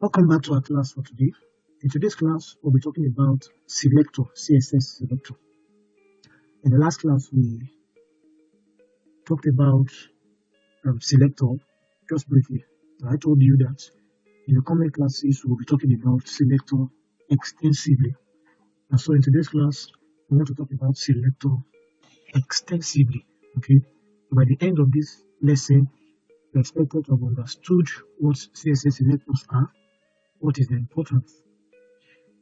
Welcome back to our class for today. In today's class, we'll be talking about Selector, CSS Selector. In the last class, we talked about Selector just briefly. I told you that in the coming classes, we'll be talking about Selector extensively. And so in today's class, we want to talk about Selector extensively. Okay. By the end of this lesson, you're expected to have understood what CSS selectors are, what is their importance,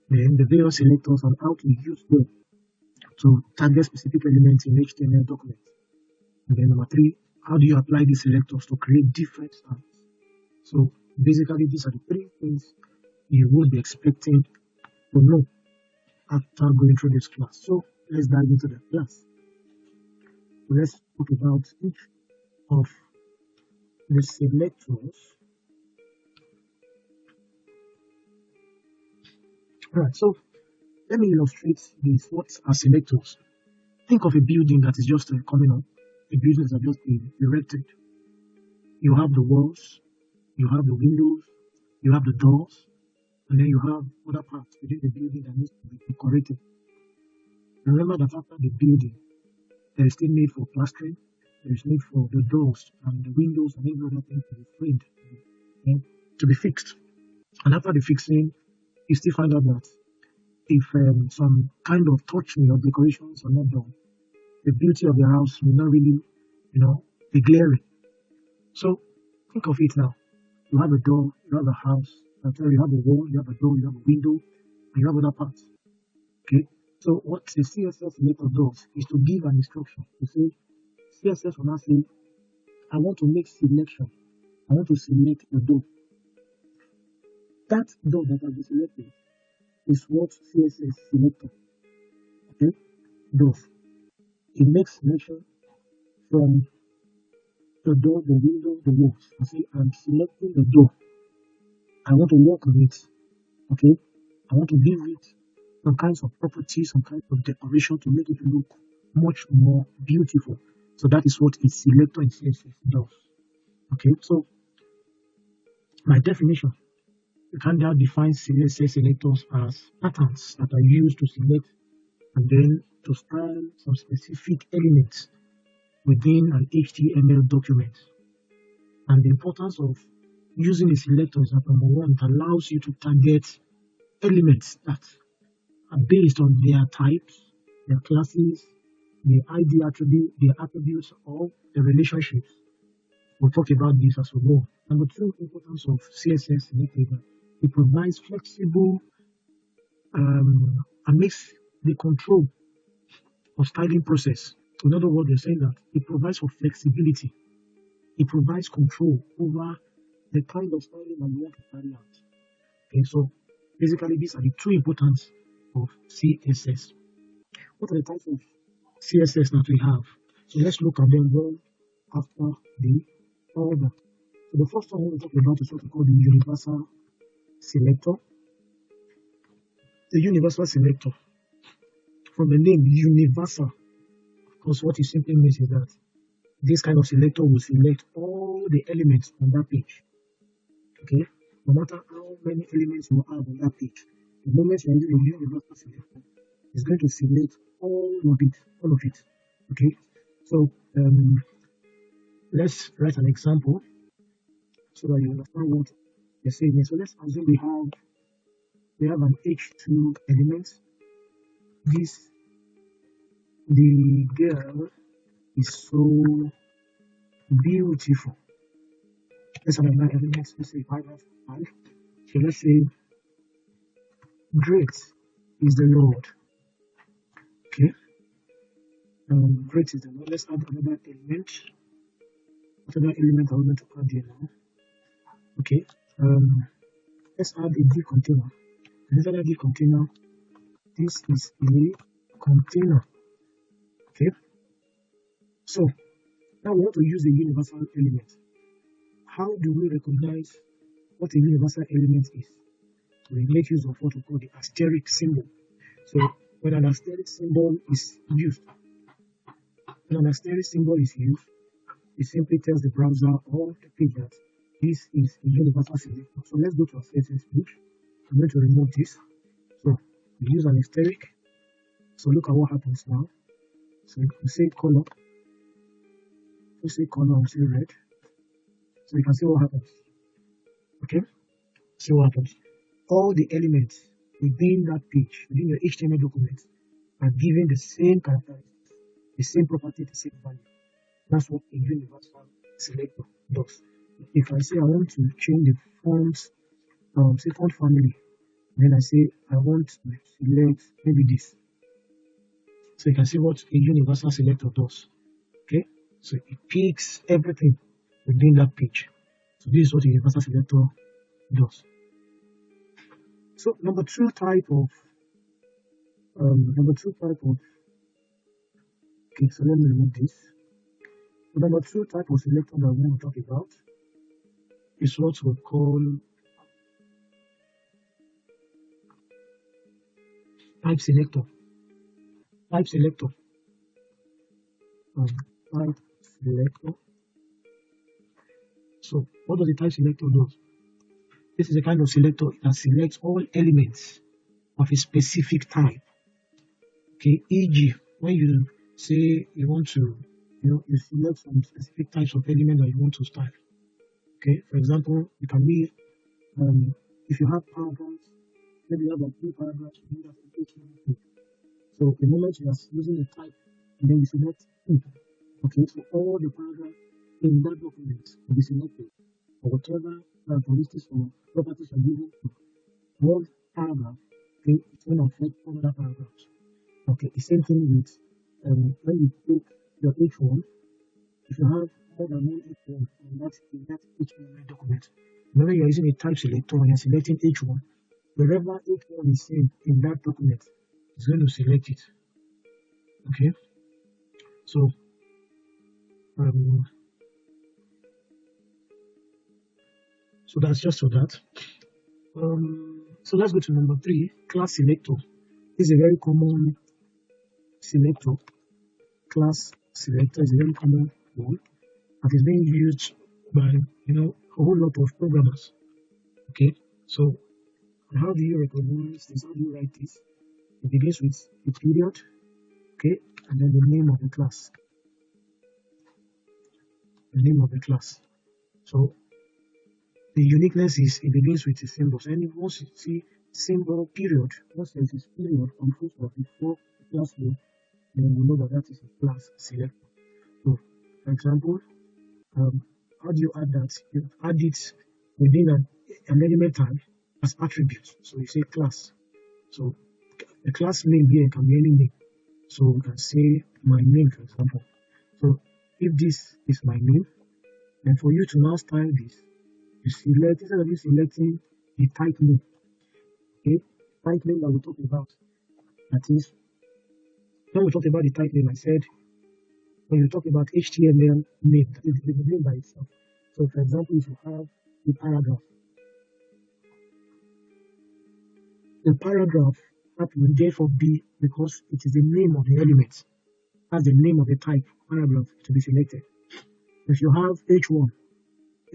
then the various selectors and how to use them to target specific elements in HTML documents. And then number three, how do you apply these selectors to create different styles? So basically, these are the three things you would be expecting to know after going through this class. So let's dive into the class. So let's talk about each of the selectors. Alright, so let me illustrate this. What are selectors? Think of a building that is just coming up. The buildings are just being erected. You have the walls, you have the windows, you have the doors, and then you have other parts within the building that needs to be decorated. Remember that after the building, there is still need for plastering, there is need for the doors and the windows and every other thing to be framed and to be fixed. And after the fixing, you still find out that if some kind of touching or decorations are not done, the beauty of the house will not really, be glaring. So think of it now. You have a door, you have a house, you have a wall, you have a door, you have a window, and you have other parts. Okay. So what the CSS selector does is to give an instruction. To say, CSS will now say, I want to make selection. I want to select a door. That door that has been selected is what CSS selector does. It makes selection from the door, the window, the walls. You see, I'm selecting the door. I want to work on it. Okay, I want to give it some kinds of properties, some kinds of decoration to make it look much more beautiful. So that is what a selector in CSS does. Okay, so by definition, you can now define CSS selectors as patterns that are used to select and then to style some specific elements within an HTML document. And the importance of using a selector is that number one, it allows you to target elements that are based on their types, their classes, the ID attribute, the attributes, or the relationships. We'll talk about this as we go. Number two, importance of CSS selector is that it provides flexible and makes the control of styling process. In other words, they're saying that it provides for flexibility. It provides control over the kind of styling that you want to carry out. Okay, so basically these are the two importance of CSS. What are the types of CSS that we have? So let's look at them one after the other. So the first one I want to talk about is what we call the universal selector. The universal selector, from the name universal, of course, what it simply means is that this kind of selector will select all the elements on that page. Okay, no matter how many elements you have on that page, the moment you use a universal selector, it's going to select all of it. Okay, so let's write an example so that you understand what you're saying. So let's assume we have an H2 element. The girl is so beautiful. Let's have another element. Let's say 5 and 5. So let's say great is the Lord. Okay. Great is the Lord. Let's add another element. What other element are we going to add here now? Okay. Let's add a div container. Another div container. This is a container. Okay. So now we want to use a universal element. How do we recognize what a universal element is? We make use of what we call the asterisk symbol. So when an asterisk symbol is used, it simply tells the browser or the page that this is a universal selector. So let's go to our CSS page. I'm going to remove this. So we use an asterisk. So look at what happens now. So we say color. We say color, we say red. So you can see what happens. Okay? See what happens. All the elements within that page, within your HTML document, are given the same characteristics, the same property, the same value. That's what a universal selector does. If I say I want to change the font, say font family, then I say I want to select maybe this. So you can see what a universal selector does. Okay, so it picks everything within that page. So this is what a universal selector does. So number two type of okay, so let me remove this. So number two type of selector that we want to talk about is what we call type selector. Type selector. Type selector. So what does the type selector do? This is a kind of selector that selects all elements of a specific type. Okay, e.g., when you say you want to, you select some specific types of element that you want to style. Okay, for example, it can be if you have paragraphs, maybe you have like 3 paragraphs, you need that HTML. So the moment you are using a type, and then you select it. Okay, so all the paragraphs in that document will be selected, or whatever characteristics or properties are given to one paragraph. Okay, it's going to affect all other paragraphs. Okay, the same thing with when you take your H1, if you have more than one H1 in that HTML document, whenever you're using a type selector and you're selecting H1, wherever H1 is seen in that document, it's going to select it. Okay, so so that's just for that. So let's go to number 3, class selector. This is a very common selector. Class selector is a very common one that is being used by a whole lot of programmers. Okay, so how do you recognize this? How do you write this? It begins with a period, okay, and then the name of the class. The name of the class. So the uniqueness is it begins with a symbol. So once you see symbol period, once there is period on full stop before the class name, then you know that is a class selector. So, for example, how do you add that? You add it within an element tag as attributes. So you say class. So the class name here can be any name. So we can say my name, for example. So if this is my name, then for you to now style this, you select, instead of you selecting the type name, okay, type name that we talked about. That is, when we talked about the type name, I said, when you talk about HTML name, that is the name by itself. So, for example, if you have a paragraph, the paragraph that will therefore be, because it is the name of the element, as the name of the type paragraph to be selected. If you have H1,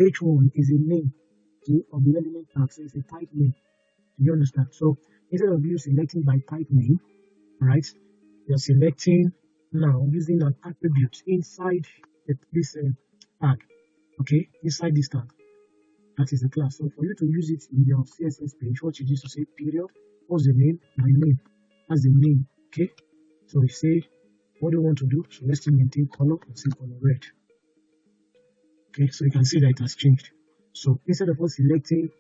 H1 is a name of the element tag, so it's a type name. Do you understand? So instead of you selecting by type name, right, you're selecting now using an attribute inside this tag. Okay, inside this tag. That is the class. So for you to use it in your CSS page, what you do is to say period. What's the name? My name. That's the name. Okay. So we say, what do you want to do? So let's maintain color and say color red. Okay, so you can see that it has changed. So instead of us selecting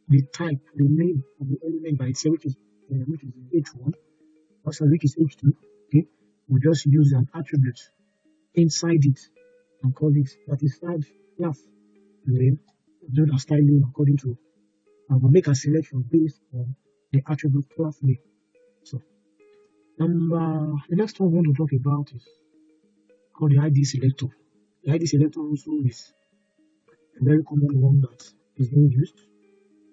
the type, the name of the element by itself, which is H1, also which is H2, okay, we just use an attribute inside it and call it that is styled class. And then do the styling according to, we'll make a selection based on the attribute class name. So the next one we want to talk about is called the ID selector. The ID selector also is a very common one that is being used.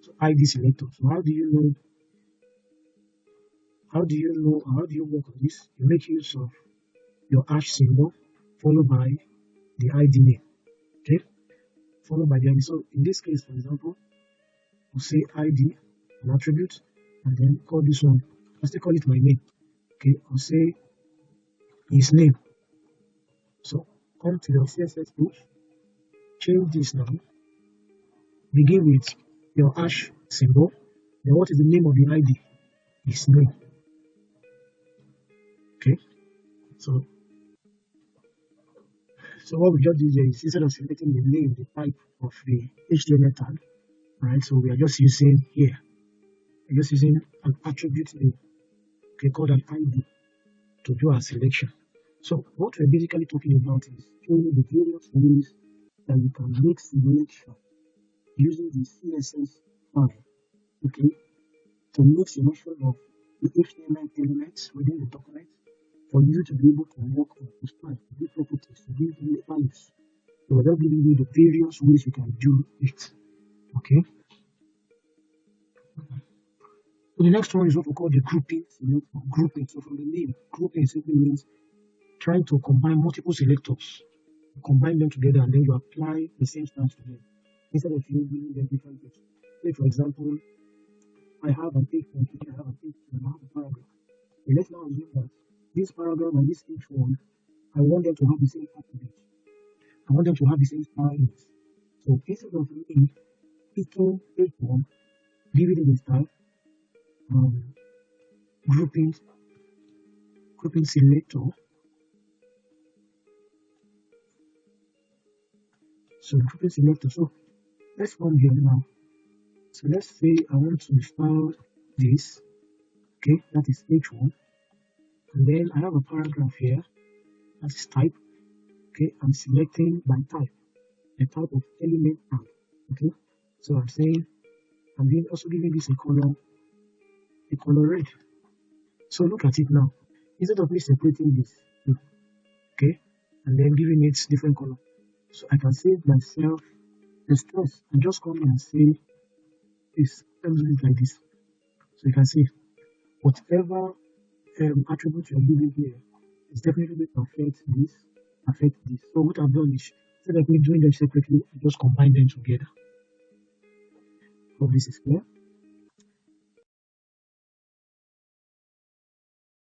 So ID selector. So how do you work on this? You make use of your hash symbol followed by the ID name. Okay. followed by the ID. So in this case, for example, we'll say ID, an attribute, and then call this one, I'll still call it my name. Okay, I'll say his name. So come to your CSS page, change this now, begin with your hash symbol. Then what is the name of the ID? His name. Okay, so what we just did here is instead of selecting the name, the type of the HTML tag, right? So we are just using here, we're just using an attribute name, okay, called an ID to do our selection. So what we're basically talking about is showing the various ways that you can make selection using the CSS file, okay, to make selection of the HTML elements within the document for you to be able to work on this file, to give properties, to give you values. So we're just giving you the various ways you can do it, okay. So the next one is what we call the grouping. Grouping. So from the name, grouping simply means trying to combine multiple selectors, combine them together, and then you apply the same stance to them instead of you giving them different things. Say, for example, I have an H1, I have an H2, and I have a paragraph. So let's now assume that this paragraph and this H1, I want them to have the same attributes. I want them to have the same styles. So instead of me picking H1, giving it a style, grouping selector. So grouping selector. So let's come here now. So let's say I want to style this. Okay, that is H1. And then I have a paragraph here. That is type. Okay, I'm selecting by type, the type of element tag. Okay, so I'm saying I'm also giving this a color red. So look at it now. Instead of me separating this, okay, and then giving it different color, so I can save myself the stress and just come in and say this. Let me do it like this. So you can see whatever attribute you're giving here is definitely going to affect this. So what I've done is instead of me doing them separately, I just combine them together. Hope this is clear.